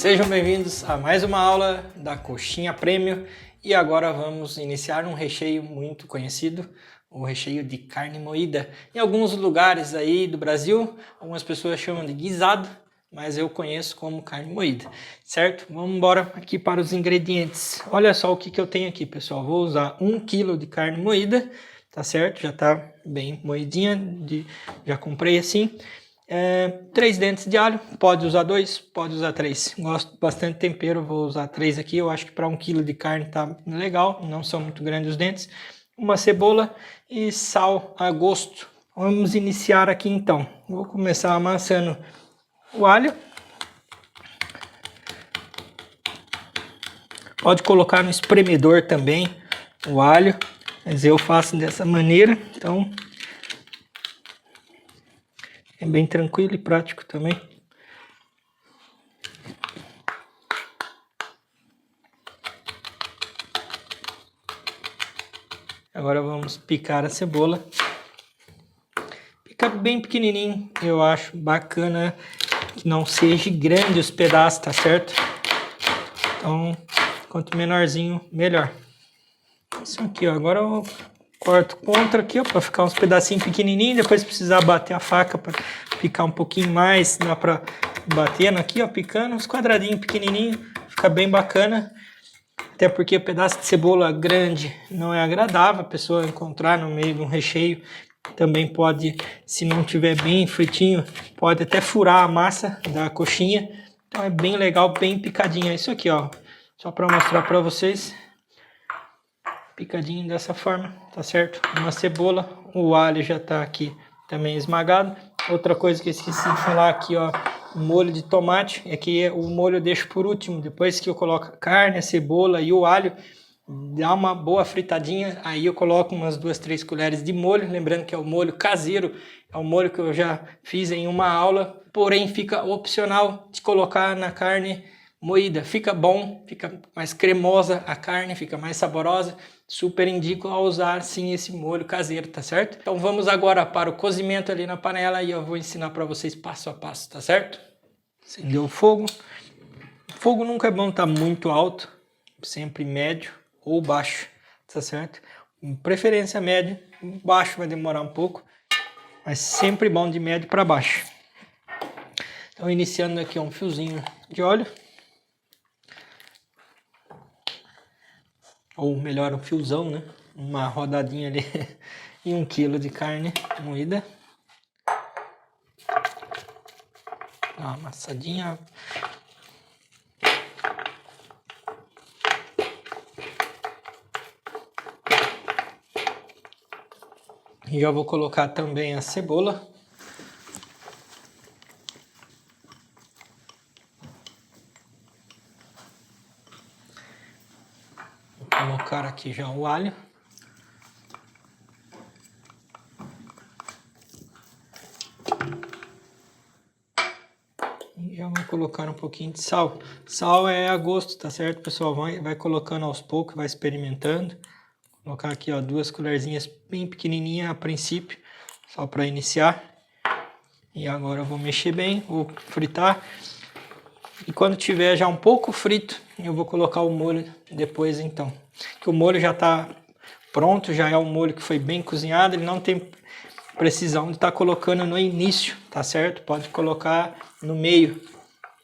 Sejam bem-vindos a mais uma aula da Coxinha Premium e agora vamos iniciar um recheio muito conhecido, o recheio de carne moída. Em alguns lugares aí do Brasil, algumas pessoas chamam de guisado, mas eu conheço como carne moída, certo? Vamos embora aqui para os ingredientes. Olha só o que eu tenho aqui, pessoal. Vou usar 1 kg de carne moída, tá certo? Já tá bem moidinha, já comprei assim. 3 dentes de alho, pode usar 2, pode usar 3. Gosto bastante de tempero, vou usar 3 aqui. Eu acho que para 1 kg de carne tá legal, não são muito grandes os dentes. Uma cebola e sal a gosto. Vamos iniciar aqui então. Vou começar amassando o alho. Pode colocar no espremedor também o alho, mas eu faço dessa maneira, então é bem tranquilo e prático também. Agora vamos picar a cebola. Pica bem pequenininho, eu acho bacana que não seja grande os pedaços, tá certo? Então, quanto menorzinho, melhor. Isso aqui, ó, agora eu corto contra aqui, ó, para ficar uns pedacinhos pequenininhos. Depois, se precisar bater a faca para picar um pouquinho mais, dá para batendo aqui, ó, picando uns quadradinhos pequenininhos, fica bem bacana. Até porque o pedaço de cebola grande não é agradável a pessoa encontrar no meio de um recheio. Também pode, se não tiver bem fritinho, pode até furar a massa da coxinha. Então é bem legal, bem picadinha. Isso aqui, ó, só para mostrar para vocês. Picadinho dessa forma, tá certo? Uma cebola, o alho já tá aqui também esmagado. Outra coisa que eu esqueci de falar aqui, ó, molho de tomate. É que o molho eu deixo por último, depois que eu coloco a carne, a cebola e o alho, dá uma boa fritadinha, aí eu coloco umas 2, 3 colheres de molho, lembrando que é o molho caseiro, é o molho que eu já fiz em uma aula, porém fica opcional de colocar na carne moída. Fica bom, fica mais cremosa a carne, fica mais saborosa. Super indico a usar sim esse molho caseiro, tá certo? Então vamos agora para o cozimento ali na panela e eu vou ensinar para vocês passo a passo, tá certo? Acendeu o fogo. O fogo nunca é bom estar muito alto, sempre médio ou baixo, tá certo? Com preferência médio, baixo vai demorar um pouco, mas sempre bom de médio para baixo. Então iniciando aqui um fiozinho de óleo. Ou melhor, um fiozão, né? Uma rodadinha ali e 1 kg de carne moída. Dá uma amassadinha. E já vou colocar também a cebola. Vou colocar aqui já o alho. E já vou colocar um pouquinho de sal. Sal é a gosto, tá certo, pessoal? Vai colocando aos poucos, vai experimentando. Vou colocar aqui, ó, 2 colherzinhas bem pequenininhas a princípio, só para iniciar. E agora eu vou mexer bem, vou fritar. E quando tiver já um pouco frito, eu vou colocar o molho depois então. Que o molho já está pronto, já é um molho que foi bem cozinhado, ele não tem precisão de estar colocando no início, tá certo? Pode colocar no meio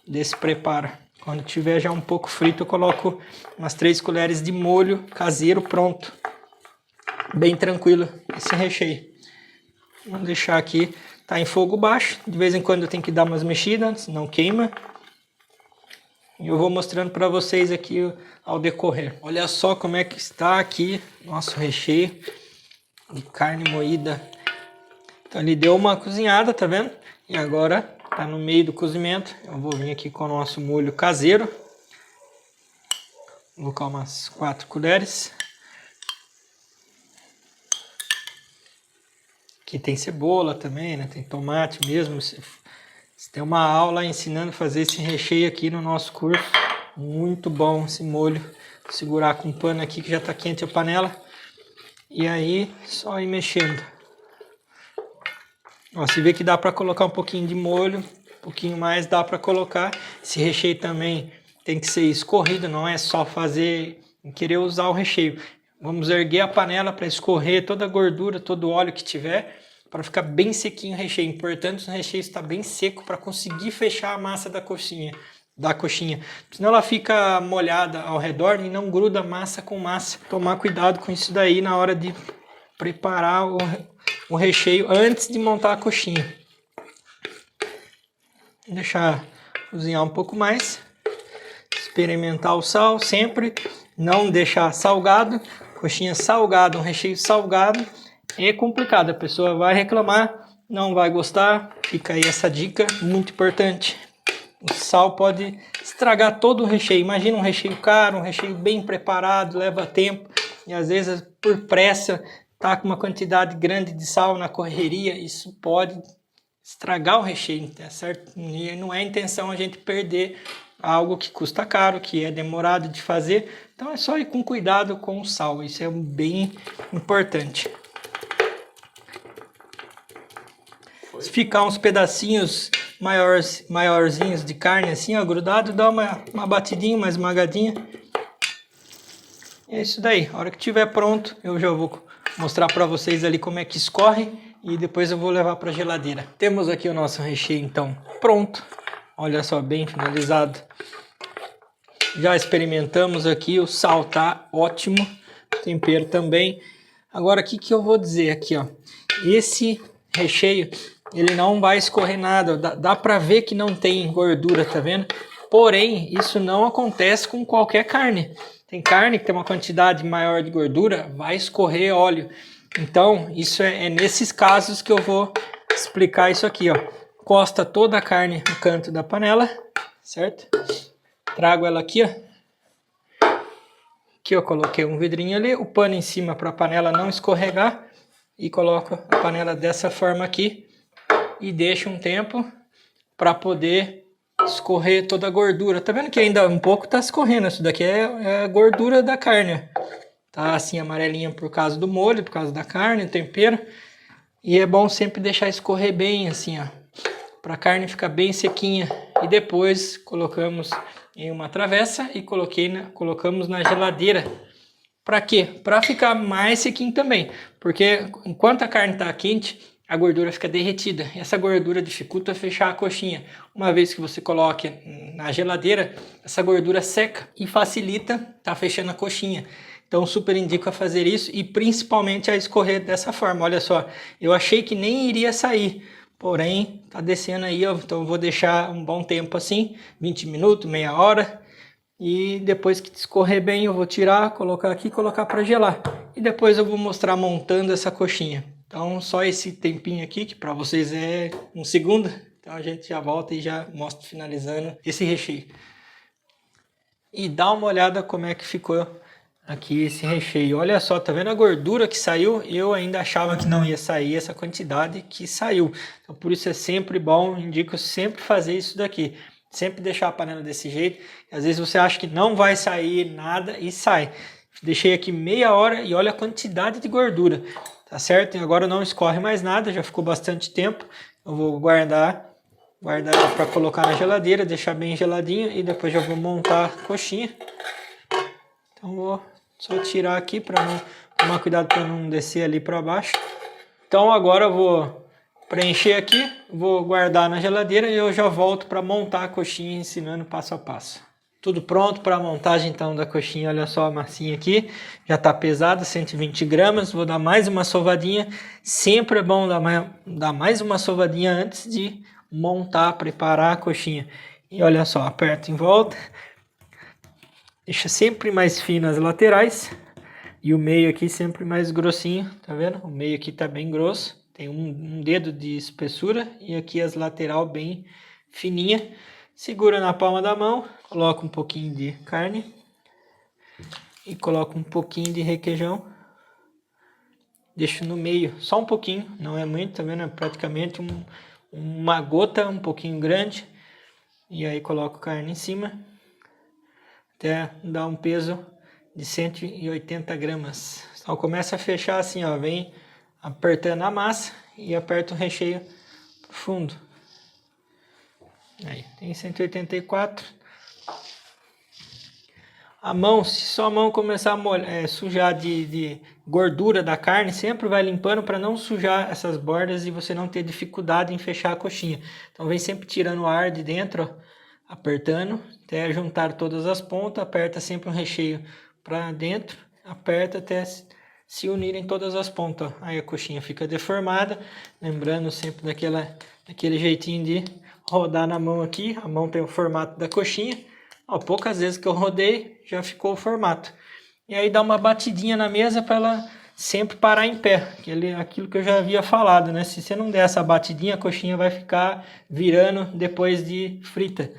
desse preparo. Quando tiver já um pouco frito, eu coloco umas 3 colheres de molho caseiro pronto. Bem tranquilo esse recheio. Vamos deixar aqui, tá em fogo baixo. De vez em quando eu tenho que dar umas mexidas, senão queima. E eu vou mostrando para vocês aqui ao decorrer. Olha só como é que está aqui nosso recheio de carne moída. Então ele deu uma cozinhada, tá vendo? E agora tá no meio do cozimento. Eu vou vir aqui com o nosso molho caseiro. Vou colocar umas 4 colheres. Aqui tem cebola também, né? Tem tomate mesmo. Você tem uma aula ensinando a fazer esse recheio aqui no nosso curso. Muito bom esse molho. Vou segurar com um pano aqui que já está quente a panela. E aí, só ir mexendo. Ó, se vê que dá para colocar um pouquinho de molho, um pouquinho mais dá para colocar. Esse recheio também tem que ser escorrido, não é só fazer e querer usar o recheio. Vamos erguer a panela para escorrer toda a gordura, todo o óleo que tiver, para ficar bem sequinho o recheio. Importante o recheio estar bem seco para conseguir fechar a massa da coxinha. Senão ela fica molhada ao redor e não gruda massa com massa. Tomar cuidado com isso daí na hora de preparar o recheio antes de montar a coxinha. Deixar cozinhar um pouco mais. Experimentar o sal sempre. Não deixar salgado. Coxinha salgada, um recheio salgado é complicado. A pessoa vai reclamar, não vai gostar. Fica aí essa dica muito importante. O sal pode estragar todo o recheio. Imagina um recheio caro, um recheio bem preparado, leva tempo. E às vezes por pressa tá com uma quantidade grande de sal na correria. Isso pode estragar o recheio, tá certo? E não é a intenção a gente perder algo que custa caro, que é demorado de fazer. Então é só ir com cuidado com o sal. Isso é bem importante. Se ficar uns pedacinhos maiorzinhos de carne assim, ó, grudado, dá uma batidinha, uma esmagadinha. É isso daí. A hora que estiver pronto, eu já vou mostrar para vocês ali como é que escorre e depois eu vou levar para a geladeira. Temos aqui o nosso recheio então pronto. Olha só, bem finalizado. Já experimentamos aqui, o sal tá ótimo, o tempero também. Agora o que eu vou dizer aqui, ó. Esse recheio, ele não vai escorrer nada, dá para ver que não tem gordura, tá vendo? Porém, isso não acontece com qualquer carne. Tem carne que tem uma quantidade maior de gordura, vai escorrer óleo. Então, isso é nesses casos que eu vou explicar isso aqui, ó. Costa toda a carne no canto da panela, certo? Trago ela aqui, ó. Aqui eu coloquei um vidrinho ali, o pano em cima para a panela não escorregar. E coloco a panela dessa forma aqui e deixo um tempo para poder escorrer toda a gordura. Tá vendo que ainda um pouco tá escorrendo? Isso daqui é a gordura da carne. Tá assim amarelinha por causa do molho, por causa da carne, tempero. E é bom sempre deixar escorrer bem assim, ó, para a carne ficar bem sequinha. E depois colocamos em uma travessa e colocamos na geladeira. Para quê? Para ficar mais sequinho também. Porque enquanto a carne está quente, a gordura fica derretida. Essa gordura dificulta fechar a coxinha. Uma vez que você coloque na geladeira, essa gordura seca e facilita tá fechando a coxinha. Então super indico a fazer isso e principalmente a escorrer dessa forma. Olha só, eu achei que nem iria sair, porém tá descendo aí, ó. Então eu vou deixar um bom tempo assim, 20 minutos, meia hora. E depois que escorrer bem eu vou tirar, colocar aqui e colocar para gelar. E depois eu vou mostrar montando essa coxinha. Então só esse tempinho aqui, que para vocês é um segundo. Então a gente já volta e já mostra finalizando esse recheio. E dá uma olhada como é que ficou aqui esse recheio. Olha só, tá vendo a gordura que saiu? Eu ainda achava que não ia sair essa quantidade que saiu. Então por isso é sempre bom, indico sempre fazer isso daqui. Sempre deixar a panela desse jeito. Às vezes você acha que não vai sair nada e sai. Deixei aqui meia hora e olha a quantidade de gordura. Tá certo? E agora não escorre mais nada, já ficou bastante tempo. Eu vou guardar para colocar na geladeira, deixar bem geladinho e depois já vou montar a coxinha. Então vou só tirar aqui para não tomar cuidado para não descer ali para baixo. Então agora eu vou preencher aqui, vou guardar na geladeira e eu já volto para montar a coxinha ensinando passo a passo. Tudo pronto para a montagem então da coxinha, olha só a massinha aqui, já está pesada, 120 gramas, vou dar mais uma sovadinha, sempre é bom dar mais uma sovadinha antes de montar, preparar a coxinha. E olha só, aperto em volta, deixa sempre mais fino as laterais e o meio aqui sempre mais grossinho, tá vendo? O meio aqui está bem grosso. Tem um dedo de espessura e aqui as lateral bem fininha. Segura na palma da mão, coloca um pouquinho de carne e coloca um pouquinho de requeijão. Deixo no meio, só um pouquinho, não é muito, tá vendo? É praticamente uma gota um pouquinho grande. E aí coloco carne em cima, até dar um peso de 180 gramas. Então começa a fechar assim, ó, vem apertando a massa e aperta o recheio pro fundo. Aí, tem 184. A mão, se sua mão começar a sujar de gordura da carne, sempre vai limpando para não sujar essas bordas e você não ter dificuldade em fechar a coxinha. Então vem sempre tirando o ar de dentro, ó, apertando até juntar todas as pontas, aperta sempre um recheio para dentro, aperta até se unirem todas as pontas. Ó. Aí a coxinha fica deformada, lembrando sempre daquele jeitinho de rodar na mão aqui, a mão tem o formato da coxinha. Ó, poucas vezes que eu rodei, já ficou o formato. E aí dá uma batidinha na mesa para ela sempre parar em pé. Aquilo que eu já havia falado, né? Se você não der essa batidinha, a coxinha vai ficar virando depois de frita.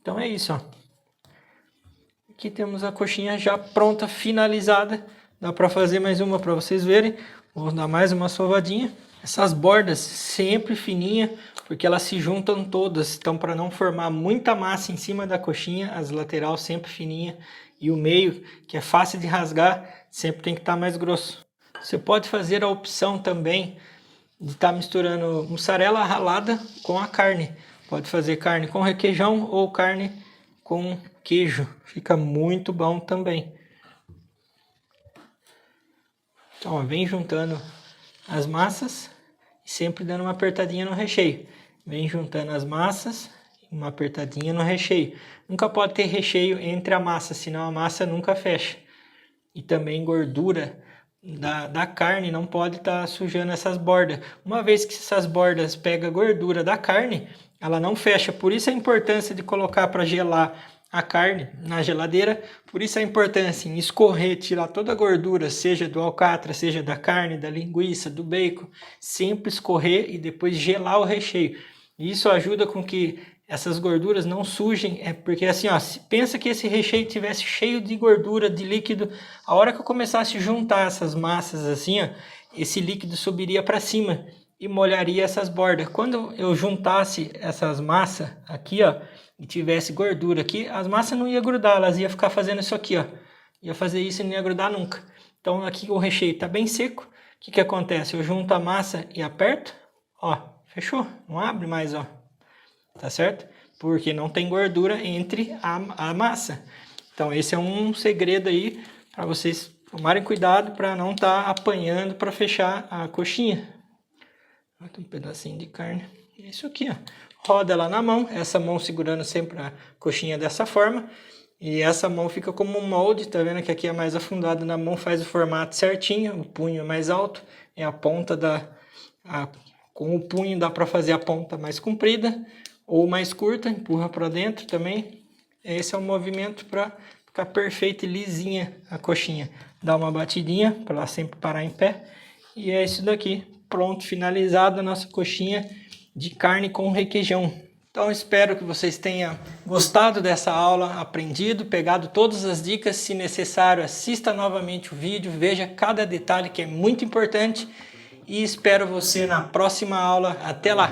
Então é isso, ó. Aqui temos a coxinha já pronta, finalizada. Dá para fazer mais uma para vocês verem. Vou dar mais uma sovadinha. Essas bordas sempre fininhas, porque elas se juntam todas. Então, para não formar muita massa em cima da coxinha, as laterais sempre fininha e o meio, que é fácil de rasgar, sempre tem que estar mais grosso. Você pode fazer a opção também de estar misturando mussarela ralada com a carne. Pode fazer carne com requeijão ou carne com queijo. Fica muito bom também. Então, ó, vem juntando as massas e sempre dando uma apertadinha no recheio. Vem juntando as massas e uma apertadinha no recheio. Nunca pode ter recheio entre a massa, senão a massa nunca fecha. E também gordura da carne não pode estar sujando essas bordas. Uma vez que essas bordas pegam a gordura da carne, ela não fecha. Por isso a importância de colocar para gelar a carne na geladeira, por isso a importância em escorrer, tirar toda a gordura, seja do alcatra, seja da carne, da linguiça, do bacon, sempre escorrer e depois gelar o recheio. Isso ajuda com que essas gorduras não sujem, porque assim, ó, pensa que esse recheio tivesse cheio de gordura, de líquido, a hora que eu começasse a juntar essas massas assim, ó, esse líquido subiria para cima e molharia essas bordas. Quando eu juntasse essas massas aqui, ó, e tivesse gordura aqui, as massas não iam grudar, elas iam ficar fazendo isso aqui, ó. Ia fazer isso e não ia grudar nunca. Então aqui o recheio está bem seco. O que acontece? Eu junto a massa e aperto, ó, fechou, não abre mais, ó. Tá certo? Porque não tem gordura entre a massa. Então esse é um segredo aí para vocês tomarem cuidado para não estar apanhando para fechar a coxinha. Aqui um pedacinho de carne. É isso aqui, ó. Roda ela na mão, essa mão segurando sempre a coxinha dessa forma. E essa mão fica como um molde, tá vendo que aqui é mais afundado na mão, faz o formato certinho, o punho é mais alto, é a ponta com o punho dá para fazer a ponta mais comprida ou mais curta, empurra para dentro também. Esse é o movimento para ficar perfeita e lisinha a coxinha. Dá uma batidinha para ela sempre parar em pé. E é isso daqui, pronto, finalizada a nossa coxinha de carne com requeijão. Então espero que vocês tenham gostado dessa aula, aprendido, pegado todas as dicas. Se necessário, assista novamente o vídeo, veja cada detalhe que é muito importante. E espero você na próxima aula. Até lá!